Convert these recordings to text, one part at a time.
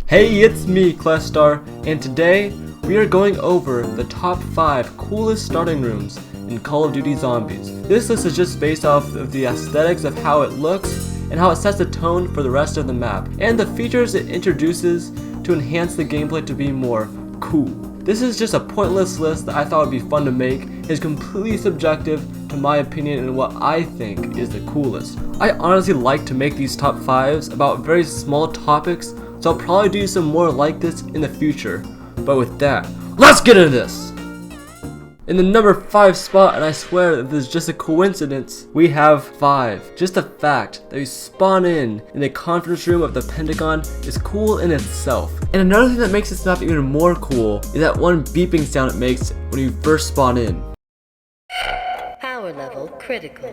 Hey, it's me, Clestar, and today we are going over the top 5 coolest starting rooms in Call of Duty Zombies. This list is just based off of the aesthetics of how it looks and how it sets the tone for the rest of the map, and the features it introduces to enhance the gameplay to be more cool. This is just a pointless list that I thought would be fun to make. It's completely subjective to my opinion and what I think is the coolest. I honestly like to make these top 5s about very small topics, so I'll probably do some more like this in the future. But with that, let's get into this! In the number 5 spot, and I swear that this is just a coincidence, we have 5. Just the fact that you spawn in the conference room of the Pentagon is cool in itself. And another thing that makes this map even more cool is that one beeping sound it makes when you first spawn in. Power level critical.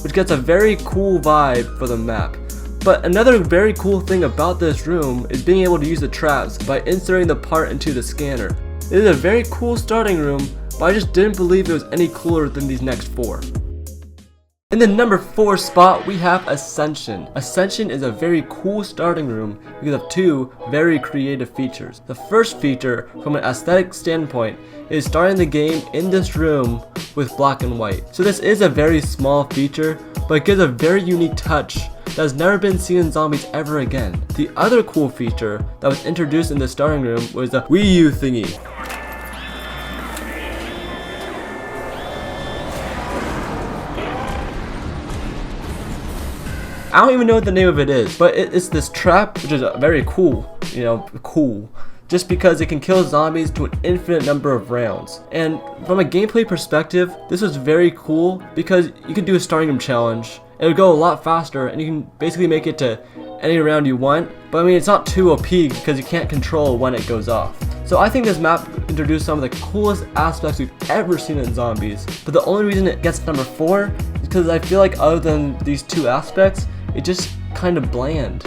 Which gets a very cool vibe for the map. But another very cool thing about this room is being able to use the traps by inserting the part into the scanner. It is a very cool starting room, but I just didn't believe it was any cooler than these next 4. In the number 4 spot, we have Ascension. Ascension is a very cool starting room because of 2 very creative features. The first feature, from an aesthetic standpoint, is starting the game in this room with black and white. So this is a very small feature, but it gives a very unique touch that has never been seen in Zombies ever again. The other cool feature that was introduced in the starting room was the Wii U thingy. I don't even know what the name of it is, but it's this trap, which is very cool, just because it can kill zombies to an infinite number of rounds. And from a gameplay perspective, this was very cool because you can do a starting room challenge, and it would go a lot faster, and you can basically make it to any round you want, but I mean it's not too OP because you can't control when it goes off. So I think this map introduced some of the coolest aspects we've ever seen in Zombies, but the only reason it gets number 4 is because I feel like other than these 2 aspects, it's just kind of bland.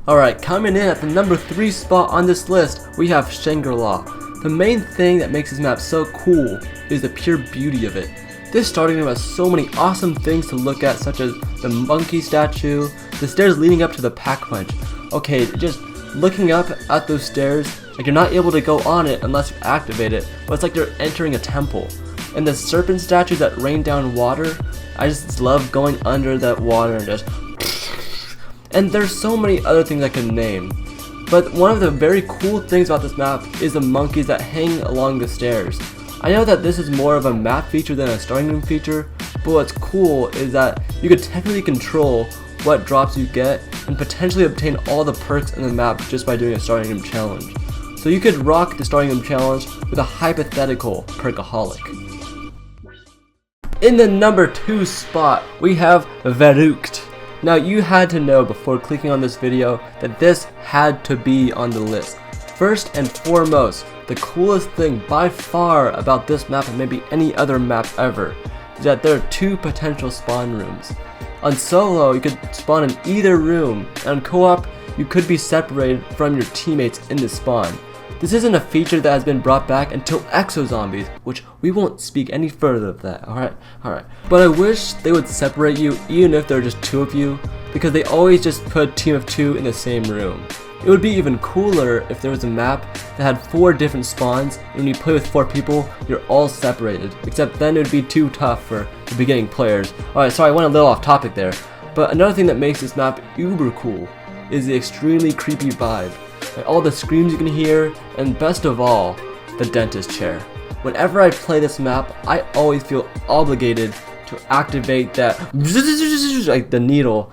Alright, coming in at the number 3 spot on this list, we have Shangri-la. The main thing that makes this map so cool is the pure beauty of it. This starting room has so many awesome things to look at, such as the monkey statue, the stairs leading up to the pack punch. Okay, just looking up at those stairs, like you're not able to go on it unless you activate it, but it's like you're entering a temple. And the serpent statues that rain down water, I just love going under that water and just... And there's so many other things I could name. But one of the very cool things about this map is the monkeys that hang along the stairs. I know that this is more of a map feature than a starting room feature, but what's cool is that you could technically control what drops you get and potentially obtain all the perks in the map just by doing a starting room challenge. So you could rock the starting room challenge with a hypothetical perkaholic. In the number 2 spot, we have Verruckt. Now you had to know before clicking on this video that this had to be on the list. First and foremost, the coolest thing by far about this map and maybe any other map ever is that there are 2 potential spawn rooms. On solo, you could spawn in either room, and on co-op, you could be separated from your teammates in the spawn. This isn't a feature that has been brought back until Exo Zombies, which we won't speak any further of that, alright? But I wish they would separate you even if there are just 2 of you, because they always just put a team of 2 in the same room. It would be even cooler if there was a map that had 4 different spawns, and when you play with 4 people, you're all separated, except then it would be too tough for the beginning players. Alright, sorry, I went a little off topic there, but another thing that makes this map uber cool is the extremely creepy vibe. Like all the screams you can hear, and best of all, the dentist chair. Whenever I play this map, I always feel obligated to activate that, like the needle.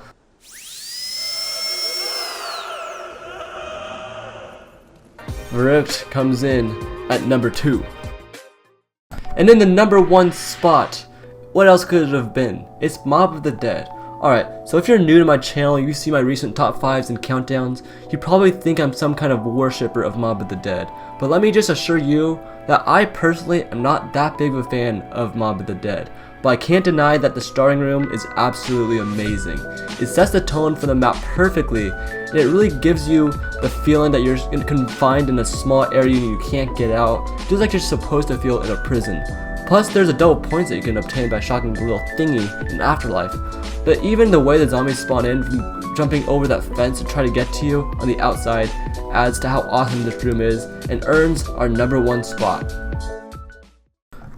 Verruckt comes in at number 2. And in the number 1 spot, what else could it have been? It's Mob of the Dead. Alright, so if you're new to my channel, you see my recent top 5s and countdowns, you probably think I'm some kind of worshipper of Mob of the Dead. But let me just assure you that I personally am not that big of a fan of Mob of the Dead. But I can't deny that the starting room is absolutely amazing. It sets the tone for the map perfectly, and it really gives you the feeling that you're confined in a small area and you can't get out, just like you're supposed to feel in a prison. Plus, there's a double points that you can obtain by shocking the little thingy in Afterlife. But even the way the zombies spawn in from jumping over that fence to try to get to you on the outside adds to how awesome this room is and earns our #1 spot.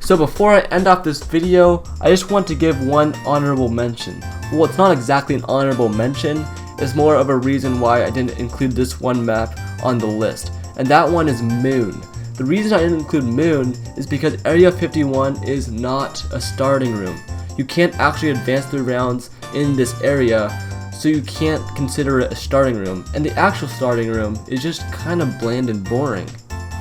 So before I end off this video, I just want to give one honorable mention. Well, it's not exactly an honorable mention, it's more of a reason why I didn't include this one map on the list, and that one is Moon. The reason I didn't include Moon is because Area 51 is not a starting room. You can't actually advance through rounds in this area, so you can't consider it a starting room, and the actual starting room is just kind of bland and boring.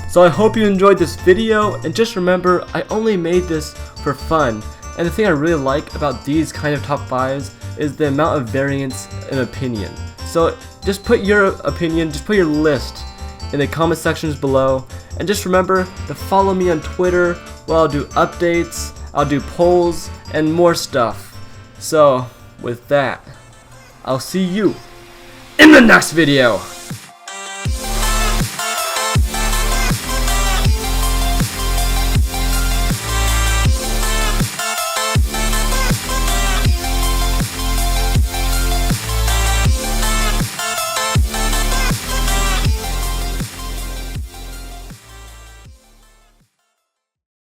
So I hope you enjoyed this video, and just remember, I only made this for fun, and the thing I really like about these kind of top 5s is the amount of variance in opinion. So just put your opinion, just put your list in the comment sections below, and just remember to follow me on Twitter where I'll do updates, I'll do polls, and more stuff. So with that, I'll see you in the next video!